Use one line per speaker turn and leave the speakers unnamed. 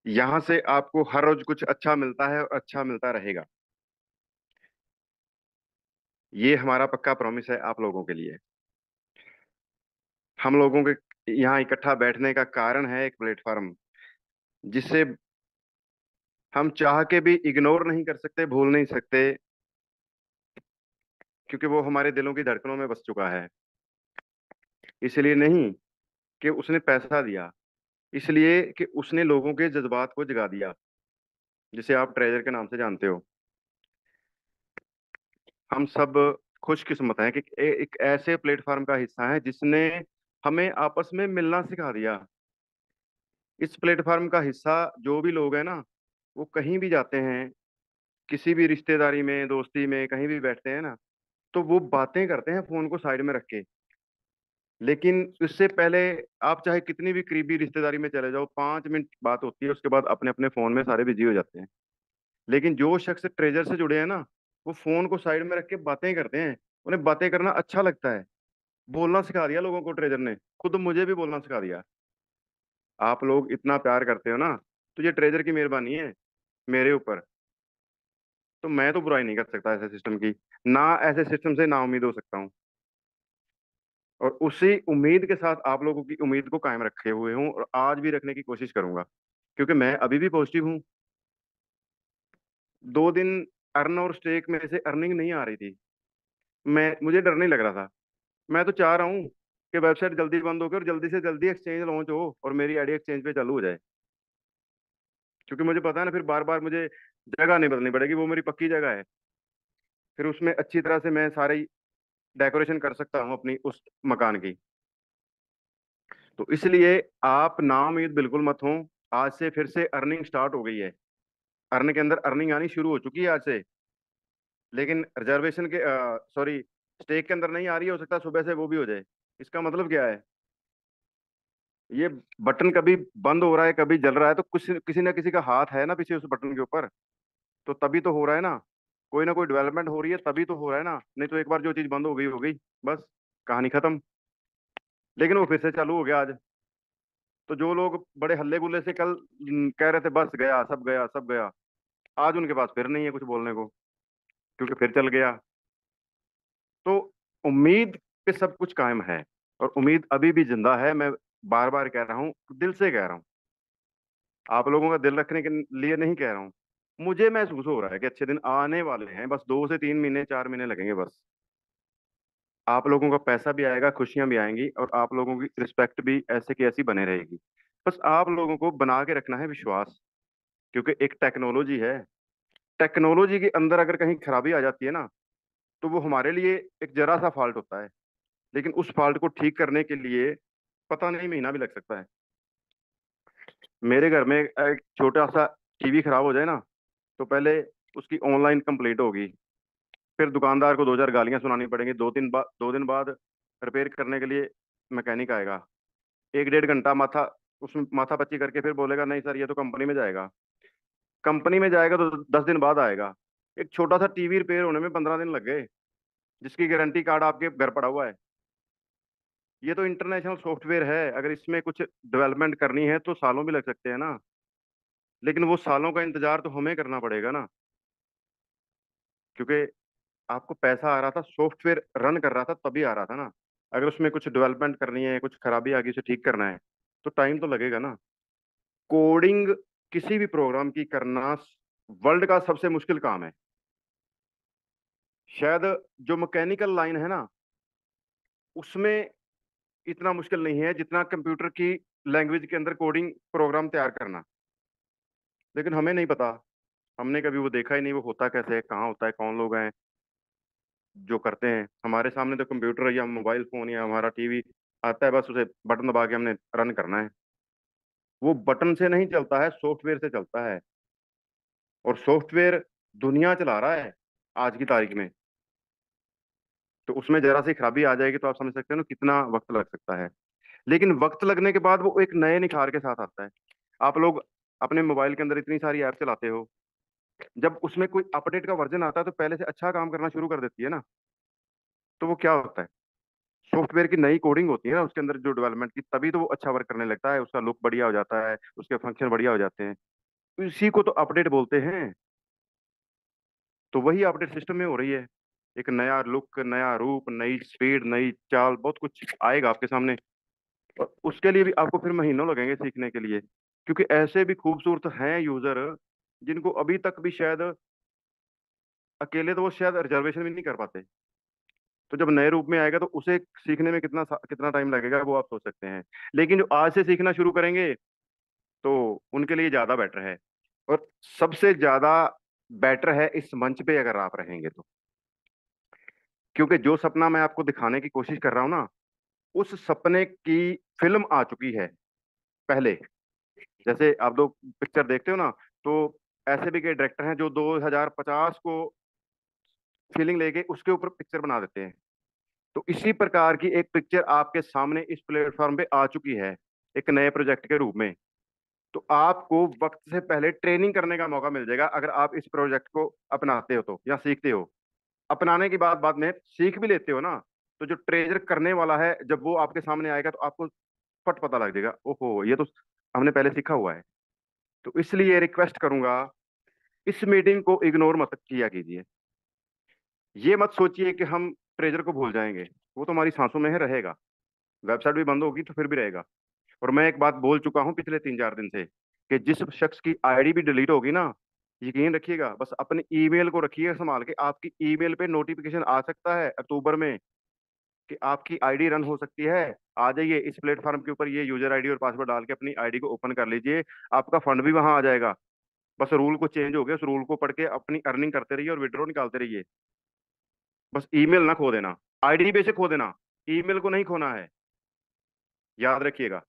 यहाँ से आपको हर रोज कुछ अच्छा मिलता है और अच्छा मिलता रहेगा। ये हमारा पक्का प्रॉमिस है आप लोगों के लिए। हम लोगों के यहाँ इकट्ठा बैठने का कारण है एक प्लेटफॉर्म, जिससे हम चाह के भी इग्नोर नहीं कर सकते, भूल नहीं सकते, क्योंकि वो हमारे दिलों की धड़कनों में बस चुका है। इसलिए नहीं कि उसने पैसा दिया, इसलिए कि उसने लोगों के जज्बात को जगा दिया, जिसे आप ट्रेजर के नाम से जानते हो। हम सब खुशकिस्मत हैं कि एक ऐसे प्लेटफॉर्म का हिस्सा है जिसने हमें आपस में मिलना सिखा दिया। इस प्लेटफॉर्म का हिस्सा जो भी लोग हैं ना, वो कहीं भी जाते हैं, किसी भी रिश्तेदारी में, दोस्ती में, कहीं भी बैठते हैं ना, तो वो बातें करते हैं फोन को साइड में रख के। लेकिन उससे पहले आप चाहे कितनी भी करीबी रिश्तेदारी में चले जाओ, 5 मिनट बात होती है, उसके बाद अपने अपने फोन में सारे बिजी हो जाते हैं। लेकिन जो शख्स ट्रेजर से जुड़े हैं ना, वो फोन को साइड में रख के बातें करते हैं। उन्हें बातें करना अच्छा लगता है। बोलना सिखा दिया लोगों को ट्रेजर ने, खुद मुझे भी बोलना सिखा दिया। आप लोग इतना प्यार करते हो ना, तो ये ट्रेजर की मेहरबानी है मेरे ऊपर। तो मैं तो बुराई नहीं कर सकता ऐसे सिस्टम की, ना ऐसे सिस्टम से ना उम्मीद हो सकता हूँ। और उसी उम्मीद के साथ आप लोगों की उम्मीद को कायम रखे हुए हूँ, और आज भी रखने की कोशिश करूंगा, क्योंकि मैं अभी भी पॉजिटिव हूँ। 2 दिन अर्न और स्टेक में से अर्निंग नहीं आ रही थी। मुझे डर नहीं लग रहा था। मैं तो चाह रहा हूँ कि वेबसाइट जल्दी बंद होकर और जल्दी से जल्दी एक्सचेंज लॉन्च हो और मेरी आईडी एक्सचेंज पे चालू हो जाए। क्योंकि मुझे पता है ना, फिर बार बार मुझे जगह नहीं बदलनी पड़ेगी, वो मेरी पक्की जगह है। फिर उसमें अच्छी तरह से मैं सारी डेकोरेशन कर सकता हूँ अपनी उस मकान की। तो इसलिए आप नाउम्मीद बिल्कुल मत हो। आज से फिर से अर्निंग स्टार्ट हो गई है। अर्न के अंदर अर्निंग आनी शुरू हो चुकी है आज से। लेकिन रिजर्वेशन के, सॉरी, स्टेक के अंदर नहीं आ रही है। हो सकता है सुबह से वो भी हो जाए। इसका मतलब क्या है? ये बटन कभी बंद हो रहा है, कभी जल रहा है, तो कुछ किसी ना किसी का हाथ है ना पीछे उस बटन के ऊपर। तो तभी तो हो रहा है ना कोई डेवलपमेंट हो रही है, तभी तो हो रहा है ना। नहीं तो एक बार जो चीज बंद हो गई, बस कहानी खत्म। लेकिन वो फिर से चालू हो गया आज। तो जो लोग बड़े हल्ले गुल्ले से कल कह रहे थे बस गया, सब गया, सब गया, आज उनके पास फिर नहीं है कुछ बोलने को, क्योंकि फिर चल गया। तो उम्मीद पे सब कुछ कायम है, और उम्मीद अभी भी जिंदा है। मैं बार बार कह रहा हूँ, दिल से कह रहा हूँ, आप लोगों का दिल रखने के लिए नहीं कह रहा हूँ। मुझे महसूस हो रहा है कि अच्छे दिन आने वाले हैं। बस 2 से 3 महीने, 4 महीने लगेंगे बस। आप लोगों का पैसा भी आएगा, खुशियां भी आएंगी, और आप लोगों की रिस्पेक्ट भी ऐसे की ऐसी बने रहेगी। बस आप लोगों को बना के रखना है विश्वास, क्योंकि एक टेक्नोलॉजी है। टेक्नोलॉजी के अंदर अगर कहीं खराबी आ जाती है ना, तो वो हमारे लिए एक जरा सा फॉल्ट होता है। लेकिन उस फॉल्ट को ठीक करने के लिए पता नहीं महीना भी लग सकता है। मेरे घर में एक छोटा सा टीवी खराब हो जाए ना, तो पहले उसकी ऑनलाइन कंप्लेंट होगी, फिर दुकानदार को 2 4 गालियां सुनानी पड़ेंगी। 2 दिन बाद रिपेयर करने के लिए मैकेनिक आएगा। 1 1.5 घंटा माथा उसमें माथा पच्ची करके फिर बोलेगा नहीं सर, ये तो कंपनी में जाएगा। कंपनी में जाएगा तो 10 दिन बाद आएगा। एक छोटा सा टीवी रिपेयर होने में 15 दिन लग गए, जिसकी गारंटी कार्ड आपके घर पड़ा हुआ है। ये तो इंटरनेशनल सॉफ्टवेयर है, अगर इसमें कुछ डेवलपमेंट करनी है तो सालों भी लग सकते हैं ना। लेकिन वो सालों का इंतजार तो हमें करना पड़ेगा ना, क्योंकि आपको पैसा आ रहा था, सॉफ्टवेयर रन कर रहा था, तभी आ रहा था ना। अगर उसमें कुछ डेवलपमेंट करनी है, कुछ खराबी आ गई, उसे ठीक करना है, तो टाइम तो लगेगा ना। कोडिंग किसी भी प्रोग्राम की करना वर्ल्ड का सबसे मुश्किल काम है। शायद जो मैकेनिकल लाइन है ना, उसमें इतना मुश्किल नहीं है जितना कंप्यूटर की लैंग्वेज के अंदर कोडिंग प्रोग्राम तैयार करना। लेकिन हमें नहीं पता। हमने कभी वो देखा ही नहीं, वो होता कैसे है, कहाँ होता है, कौन लोग हैं जो करते हैं। हमारे सामने तो कंप्यूटर या मोबाइल फोन या हमारा टीवी आता है, बस उसे बटन दबा के हमने रन करना है। वो बटन से नहीं चलता है, सॉफ्टवेयर से चलता है। और सॉफ्टवेयर दुनिया चला रहा है आज की तारीख में। तो उसमें जरा सी खराबी आ जाएगी तो आप समझ सकते हो ना कितना वक्त लग सकता है। लेकिन वक्त लगने के बाद वो एक नए निखार के साथ आता है। आप लोग अपने मोबाइल के अंदर इतनी सारी ऐप चलाते हो, जब उसमें कोई अपडेट का वर्जन आता है तो पहले से अच्छा काम करना शुरू कर देती है ना। तो वो क्या होता है, सॉफ्टवेयर की नई कोडिंग होती है ना उसके अंदर जो डेवलपमेंट की, तभी तो वो अच्छा वर्क करने लगता है, उसका लुक बढ़िया हो जाता है, उसके फंक्शन बढ़िया हो जाते हैं। इसी को तो अपडेट बोलते हैं। तो वही अपडेट सिस्टम में हो रही है। एक नया लुक, नया रूप, नई स्पीड, नई चाल, बहुत कुछ आएगा आपके सामने। और उसके लिए भी आपको फिर महीनों लगेंगे सीखने के लिए, क्योंकि ऐसे भी खूबसूरत हैं यूजर जिनको अभी तक भी शायद, अकेले तो वो शायद रिजर्वेशन भी नहीं कर पाते। तो जब नए रूप में आएगा तो उसे सीखने में कितना टाइम लगेगा वो आप सोच सकते हैं। लेकिन जो आज से सीखना शुरू करेंगे तो उनके लिए ज्यादा बेटर है। और सबसे ज्यादा बेटर है इस मंच पे अगर आप रहेंगे तो, क्योंकि जो सपना मैं आपको दिखाने की कोशिश कर रहा हूं ना, उस सपने की फिल्म आ चुकी है पहले। जैसे आप दो पिक्चर देखते हो ना, तो ऐसे भी कई डायरेक्टर हैं जो 2050 को फीलिंग लेके उसके ऊपर पिक्चर बना देते हैं। तो इसी प्रकार की एक पिक्चर आपके सामने इस प्लेटफॉर्म पे आ चुकी है, एक नए प्रोजेक्ट के रूप में। तो आपको वक्त से पहले ट्रेनिंग करने का मौका मिल जाएगा अगर आप इस प्रोजेक्ट को अपनाते हो तो, या सीखते हो। अपनाने की बात बाद में सीख भी लेते हो ना, तो जो ट्रेजर करने वाला है जब वो आपके सामने आएगा तो आपको फट पता लग जाएगा, ओहो ये तो हमने पहले सीखा हुआ है। तो इसलिए रिक्वेस्ट करूंगा, इस मीटिंग को इग्नोर मत किया कीजिए। ये मत सोचिए कि हम ट्रेजर को भूल जाएंगे, वो तो हमारी सांसों में है, रहेगा। वेबसाइट भी बंद होगी तो फिर भी रहेगा। और मैं एक बात बोल चुका हूं पिछले 3-4 दिन से, कि जिस शख्स की आईडी भी डिलीट होगी ना, यकीन रखिएगा, बस अपने ईमेल को रखिएगा संभाल के। आपकी ईमेल पे नोटिफिकेशन आ सकता है अक्टूबर में कि आपकी आईडी रन हो सकती है। आ जाइए इस प्लेटफॉर्म के ऊपर, ये यूजर आईडी और पासवर्ड डाल के अपनी आईडी को ओपन कर लीजिए। आपका फंड भी वहां आ जाएगा। बस रूल को चेंज हो गया, उस रूल को पढ़ के अपनी अर्निंग करते रहिए और विड्रॉ निकालते रहिए। बस ईमेल ना खो देना, आईडी बेशक खो देना, ईमेल को नहीं खोना है, याद रखिएगा।